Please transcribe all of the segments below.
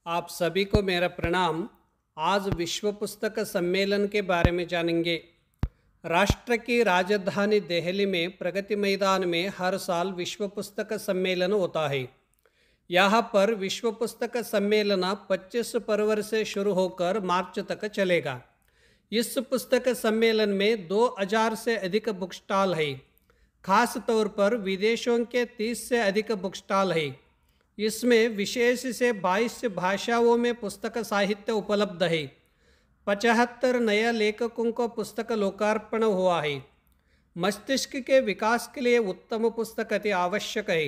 आप सभी को मेरा प्रणाम। आज विश्व पुस्तक सम्मेलन के बारे में जानेंगे। राष्ट्र की राजधानी दिल्ली में प्रगति मैदान में हर साल विश्व पुस्तक सम्मेलन होता है। यहाँ पर विश्व पुस्तक सम्मेलन 25 फरवरी से शुरू होकर मार्च तक चलेगा। इस पुस्तक सम्मेलन में 2000 से अधिक बुक स्टॉल है। खास तौर पर विदेशों के 30 से अधिक बुक स्टॉल है। इसमें विशेष से 22 भाषाओं में पुस्तक साहित्य उपलब्ध है। 75 नए लेखकों को पुस्तक लोकार्पण हुआ है। मस्तिष्क के विकास के लिए उत्तम पुस्तक अति आवश्यक है।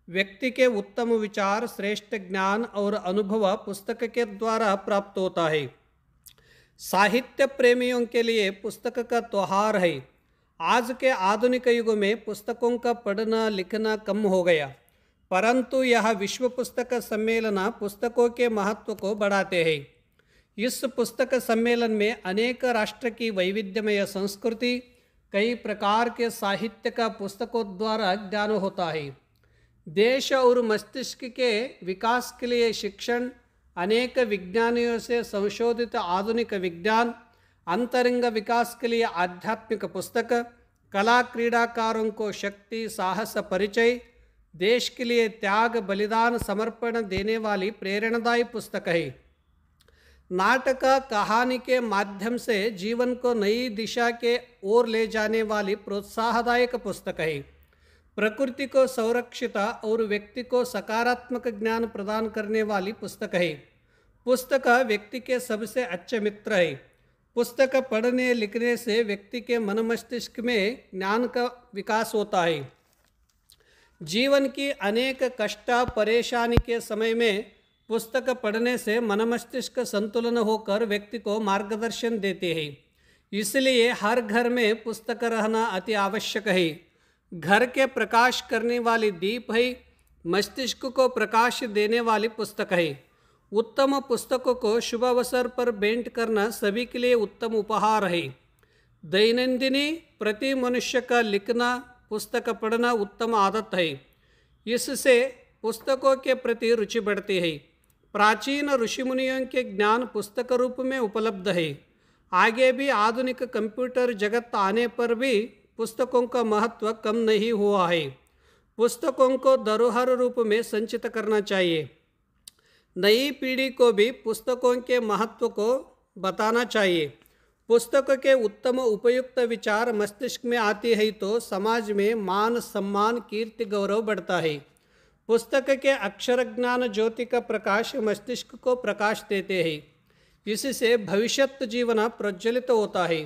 व्यक्ति के उत्तम विचार, श्रेष्ठ ज्ञान और अनुभव पुस्तक के द्वारा प्राप्त होता है। साहित्य प्रेमियों के लिए पुस्तक का त्योहार है। आज के आधुनिक युग में पुस्तकों का पढ़ना लिखना कम हो गया, परंतु यह विश्व पुस्तक सम्मेलन पुस्तकों के महत्व को बढ़ाते हैं। इस पुस्तक सम्मेलन में अनेक राष्ट्र की वैविध्यमय संस्कृति, कई प्रकार के साहित्य का पुस्तकों द्वारा ज्ञान होता है। देश और मस्तिष्क के विकास के लिए शिक्षण, अनेक विज्ञानियों से संशोधित आधुनिक विज्ञान, अंतरंग विकास के लिए आध्यात्मिक पुस्तक, कला क्रीडाकारों को शक्ति साहस परिचय, देश के लिए त्याग बलिदान समर्पण देने वाली प्रेरणादायी पुस्तक है। नाटक कहानी के माध्यम से जीवन को नई दिशा के ओर ले जाने वाली प्रोत्साहदायक पुस्तक है। प्रकृति को संरक्षित और व्यक्ति को सकारात्मक ज्ञान प्रदान करने वाली पुस्तक है। पुस्तक व्यक्ति के सबसे अच्छे मित्र है। पुस्तक पढ़ने लिखने से व्यक्ति के मन मस्तिष्क में ज्ञान का विकास होता है। जीवन की अनेक कष्ट परेशानी के समय में पुस्तक पढ़ने से मन मस्तिष्क संतुलन होकर व्यक्ति को मार्गदर्शन देते हैं। इसलिए हर घर में पुस्तक रहना अति आवश्यक है। घर के प्रकाश करने वाली दीप है, मस्तिष्क को प्रकाश देने वाली पुस्तक है। उत्तम पुस्तकों को शुभ अवसर पर भेंट करना सभी के लिए उत्तम उपहार है। दैनंदिनी प्रति मनुष्य का लिखना, पुस्तक पढ़ना उत्तम आदत है। इससे पुस्तकों के प्रति रुचि बढ़ती है। प्राचीन ऋषि मुनियों के ज्ञान पुस्तक रूप में उपलब्ध है। आगे भी आधुनिक कंप्यूटर जगत आने पर भी पुस्तकों का महत्व कम नहीं हुआ है। पुस्तकों को धरोहर रूप में संचित करना चाहिए। नई पीढ़ी को भी पुस्तकों के महत्व को बताना चाहिए। पुस्तक के उत्तम उपयुक्त विचार मस्तिष्क में आते हैं तो समाज में मान सम्मान कीर्ति गौरव बढ़ता है। पुस्तक के अक्षर ज्ञान ज्योति का प्रकाश मस्तिष्क को प्रकाश देते हैं। इससे भविष्यत जीवन प्रज्वलित होता है।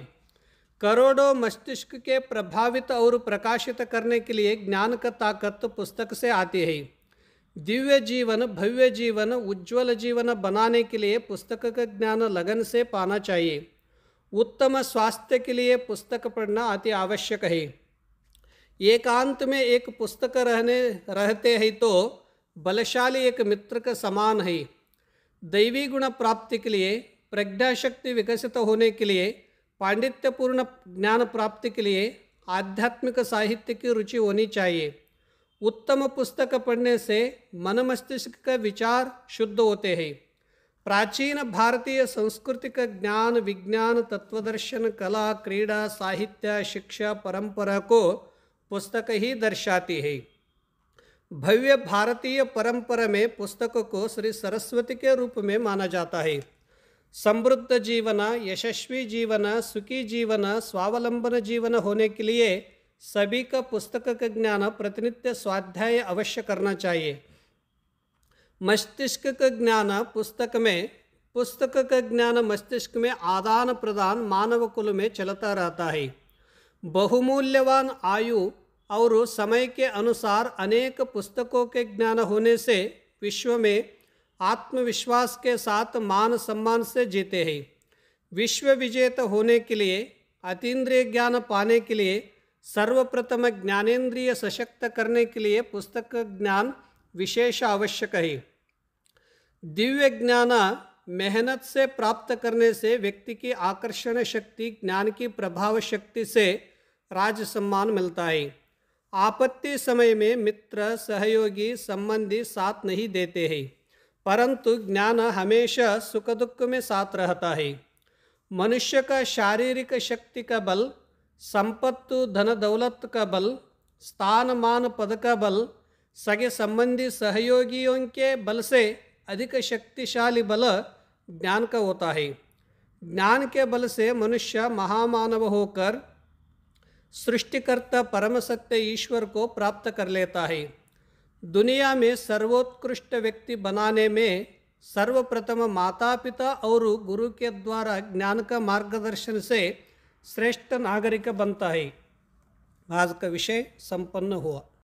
करोड़ों मस्तिष्क के प्रभावित और प्रकाशित करने के लिए ज्ञान का ताकत पुस्तक से आती है। दिव्य जीवन, भव्य जीवन, उज्ज्वल जीवन बनाने के लिए पुस्तक का ज्ञान लगन से पाना चाहिए। उत्तम स्वास्थ्य के लिए पुस्तक पढ़ना अति आवश्यक है। एकांत में एक पुस्तक रहते हैं तो बलशाली एक मित्र के समान है। दैवी गुण प्राप्ति के लिए, प्रज्ञा शक्ति विकसित होने के लिए, पांडित्यपूर्ण ज्ञान प्राप्ति के लिए आध्यात्मिक साहित्य की रुचि होनी चाहिए। उत्तम पुस्तक पढ़ने से मन मस्तिष्क का विचार शुद्ध होते हैं। प्राचीन भारतीय संस्कृति का ज्ञान, विज्ञान, तत्वदर्शन, कला, क्रीड़ा, साहित्य, शिक्षा परंपरा को पुस्तक ही दर्शाती है। भव्य भारतीय परंपरा में पुस्तक को श्री सरस्वती के रूप में माना जाता है। समृद्ध जीवन, यशस्वी जीवन, सुखी जीवन, स्वावलंबन जीवन होने के लिए सभी का पुस्तक का ज्ञान प्रतिनित्य स्वाध्याय अवश्य करना चाहिए। मस्तिष्क का ज्ञान पुस्तक का ज्ञान मस्तिष्क में आदान प्रदान मानव कुल में चलता रहता है। बहुमूल्यवान आयु और समय के अनुसार अनेक पुस्तकों के ज्ञान होने से विश्व में आत्मविश्वास के साथ मान सम्मान से जीते हैं। विश्व विजेता होने के लिए, अतीन्द्रिय ज्ञान पाने के लिए, सर्वप्रथम ज्ञानेन्द्रिय सशक्त करने के लिए पुस्तक ज्ञान विशेष आवश्यक है। दिव्य ज्ञान मेहनत से प्राप्त करने से व्यक्ति की आकर्षण शक्ति, ज्ञान की प्रभाव शक्ति से राज सम्मान मिलता है। आपत्ति समय में मित्र, सहयोगी, संबंधी साथ नहीं देते हैं, परंतु ज्ञान हमेशा सुख दुख में साथ रहता है। मनुष्य का शारीरिक शक्ति का बल, संपत्ति धन दौलत का बल, स्थान मान पद का बल, सगे संबंधी सहयोगियों के बल से अधिक शक्तिशाली बल ज्ञान का होता है। ज्ञान के बल से मनुष्य महामानव होकर सृष्टिकर्ता परम सत्य ईश्वर को प्राप्त कर लेता है। दुनिया में सर्वोत्कृष्ट व्यक्ति बनाने में सर्वप्रथम माता पिता और गुरु के द्वारा ज्ञान का मार्गदर्शन से श्रेष्ठ नागरिक बनता है। आज का विषय संपन्न हुआ।